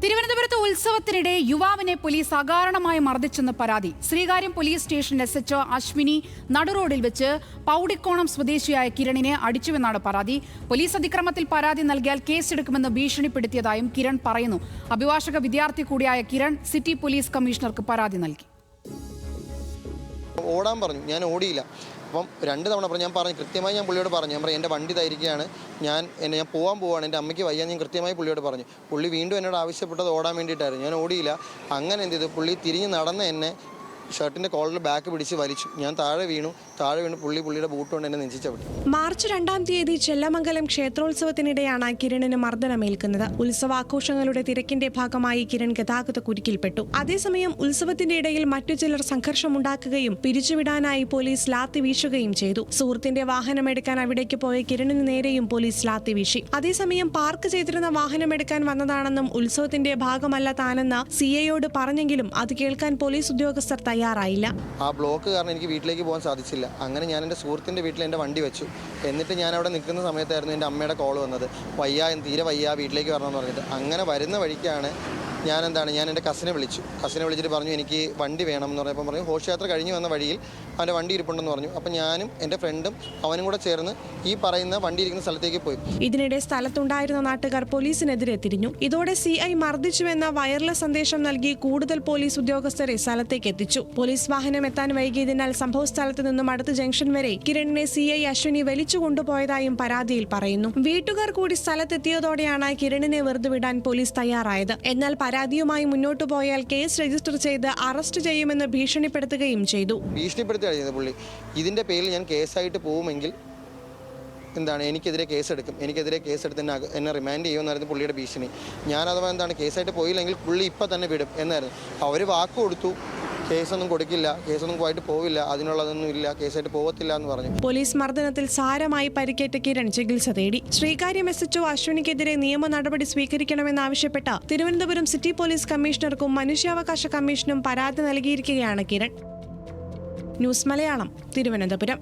തിരുവനന്തപുരത്ത് ഉത്സവത്തിനിടെ യുവാവിനെ പോലീസ് അകാരണമായി മർദ്ദിച്ചെന്ന് പരാതി. Sreekaryam police station SHO Ashwini നടുറോഡിൽ വെച്ച് പൗടിക്കോണം സ്വദേശിയായ കിരണിനെ അടിച്ചുവെന്നാണ് പരാതി. പോലീസ് അതിക്രമത്തിൽ പരാതി നൽകിയാൽ കേസെടുക്കുമെന്ന് ഭീഷണിപ്പെടുത്തിയതായും കിരൺ പറയുന്നു. അഭിഭാഷക വിദ്യാർത്ഥി കൂടിയായ കിരൺ സിറ്റി പോലീസ് കമ്മീഷണർക്ക് പരാതി നൽകി. ഓടാൻ പറഞ്ഞു, ഞാൻ ഓടിയില്ല. അപ്പം 2 തവണ പറഞ്ഞു. ഞാൻ പറഞ്ഞു, കൃത്യമായി ഞാൻ പുള്ളിയോട് പറഞ്ഞു, ഞാൻ പറഞ്ഞു എൻ്റെ വണ്ടി ധരിക്കുകയാണ്, ഞാൻ പോകാൻ പോവുകയാണ്, എൻ്റെ അമ്മയ്ക്ക് വയ്യാൻ ഞാൻ കൃത്യമായി പുള്ളിയോട് പറഞ്ഞു. പുള്ളി വീണ്ടും എന്നോട് ആവശ്യപ്പെട്ടത് ഓടാൻ വേണ്ടിയിട്ടായിരുന്നു. ഞാൻ ഓടിയില്ല. അങ്ങനെ എന്ത് ചെയ്തു, പുള്ളി തിരിഞ്ഞ് നടന്ന് എന്നെ ഷർട്ടിൻ്റെ കോളറിൽ ബാക്ക് പിടിച്ച് വലിച്ചു. ഞാൻ താഴെ വീണു. പുള്ളിയുടെ ബൂട്ട് കൊണ്ട് എന്നെ നെഞ്ചിച്ചവിട്ടു. മാർച്ച് 2-ാം തീയതി ചെല്ലമംഗലം ക്ഷേത്രോത്സവത്തിനിടെയാണ് കിരണിന് മർദ്ദനമേൽക്കുന്നത്. ഉത്സവാഘോഷങ്ങളുടെ തിരക്കിന്റെ ഭാഗമായി കിരൺ ഗതാഗത കുരുക്കിൽപ്പെട്ടു. അതേസമയം ഉത്സവത്തിന്റെ ഇടയിൽ മറ്റു ചിലർ സംഘർഷമുണ്ടാക്കുകയും പിരിച്ചുവിടാനായി പോലീസ് ലാത്തി വീശുകയും ചെയ്തു. സുഹൃത്തിന്റെ വാഹനമെടുക്കാൻ അവിടേക്ക് പോയ കിരണിന് നേരെയും പോലീസ് ലാത്തി വീശി. അതേസമയം പാർക്ക് ചെയ്തിരുന്ന വാഹനമെടുക്കാൻ വന്നതാണെന്നും ഉത്സവത്തിന്റെ ഭാഗമല്ല താനെന്ന് CIയോട് പറഞ്ഞെങ്കിലും അത് കേൾക്കാൻ പോലീസ് ഉദ്യോഗസ്ഥർ തയ്യാറായില്ല. ആ ബ്ലോക്ക് കാരണം എനിക്ക് വീട്ടിലേക്ക് പോകാൻ സാധിച്ചില്ല. അങ്ങനെ ഞാൻ എൻ്റെ സുഹൃത്തിൻ്റെ വീട്ടിൽ എൻ്റെ വണ്ടി വെച്ചു. എന്നിട്ട് ഞാൻ അവിടെ നിൽക്കുന്ന സമയത്തായിരുന്നു എൻ്റെ അമ്മയുടെ കോൾ വന്നത്. തീരെ വയ്യ, വീട്ടിലേക്ക് വരണമെന്ന് പറഞ്ഞിട്ട്. അങ്ങനെ വരുന്ന വഴിക്കാണ് ഞാൻ എൻ്റെ കസിനെ വിളിച്ചിട്ട് പറഞ്ഞു എനിക്ക് വണ്ടി വേണം എന്ന് പറഞ്ഞപ്പോൾ പറഞ്ഞു ഘോഷയാത്ര കഴിഞ്ഞ് വന്ന വഴിയിൽ അവൻ്റെ വണ്ടി ഇരിപ്പുണ്ടെന്ന് പറഞ്ഞു. അപ്പം ഞാനും എൻ്റെ ഫ്രണ്ടും അവനും കൂടെ ചേർന്ന് ഈ പറയുന്ന വണ്ടി ഇരിക്കുന്ന സ്ഥലത്തേക്ക് പോയി. ഇതിനിടെ സ്ഥലത്തുണ്ടായിരുന്ന നാട്ടുകാർ പോലീസിനെതിരെ തിരിഞ്ഞു. ഇതോടെ CI മർദ്ദിച്ചുവെന്ന വയർലെസ് സന്ദേശം നൽകി കൂടുതൽ പോലീസ് ഉദ്യോഗസ്ഥരെ സ്ഥലത്തേക്ക് എത്തിച്ചു. പോലീസ് വാഹനം എത്താൻ വൈകിയതിനാൽ സംഭവസ്ഥലത്ത് നിന്നും അടുത്ത ജംഗ്ഷൻ വരെ കിരണിനെ CI അശ്വിനി വലിച്ചു കൊണ്ടുപോയതായും പരാതിയിൽ പറയുന്നു. വീട്ടുകാർ കൂടി സ്ഥലത്തെത്തിയതോടെയാണ് കിരണിനെ വെറുതെ വിടാൻ പോലീസ് തയ്യാറായത്. എന്നാൽ പരാതിയുമായി മുന്നോട്ടു പോയാൽ കേസ് രജിസ്റ്റർ ചെയ്ത് അറസ്റ്റ് ചെയ്യുമെന്ന് ഭീഷണിപ്പെടുത്തുകയും ചെയ്തു. പുള്ളി ഇതിൻ്റെ പേരിൽ ഞാൻ കേസായിട്ട് പോവുമെങ്കിൽ എനിക്കെതിരെ കേസെടുത്ത് എന്നെ റിമാൻഡ് ചെയ്യുമെന്നായിരുന്നു പുള്ളിയുടെ ഭീഷണി. ഞാൻ അഥവാ കേസായിട്ട് പോയില്ലെങ്കിൽ പുള്ളി ഇപ്പം തന്നെ വിടും എന്നായിരുന്നു. അവർ വാക്ക് കൊടുത്തു, കേസൊന്നും കൊടുക്കില്ല, കേസൊന്നും പോയിട്ട് പോവില്ല, അതിനുള്ളതൊന്നും ഇല്ല, കേസായിട്ട് പോകത്തില്ല എന്ന് പറഞ്ഞു. പോലീസ് മർദ്ദനത്തിൽ സാരമായി പരിക്കേറ്റ കിരൺ ചികിത്സ തേടി. ശ്രീകാര്യം SHO അശ്വിനിക്കെതിരെ നിയമ നടപടി സ്വീകരിക്കണമെന്നാവശ്യപ്പെട്ട് തിരുവനന്തപുരം സിറ്റി പോലീസ് കമ്മീഷണർക്കും മനുഷ്യാവകാശ കമ്മീഷനും പരാതി നൽകിയിരിക്കുകയാണ് കിരൺ. ന്യൂസ് മലയാളം, തിരുവനന്തപുരം.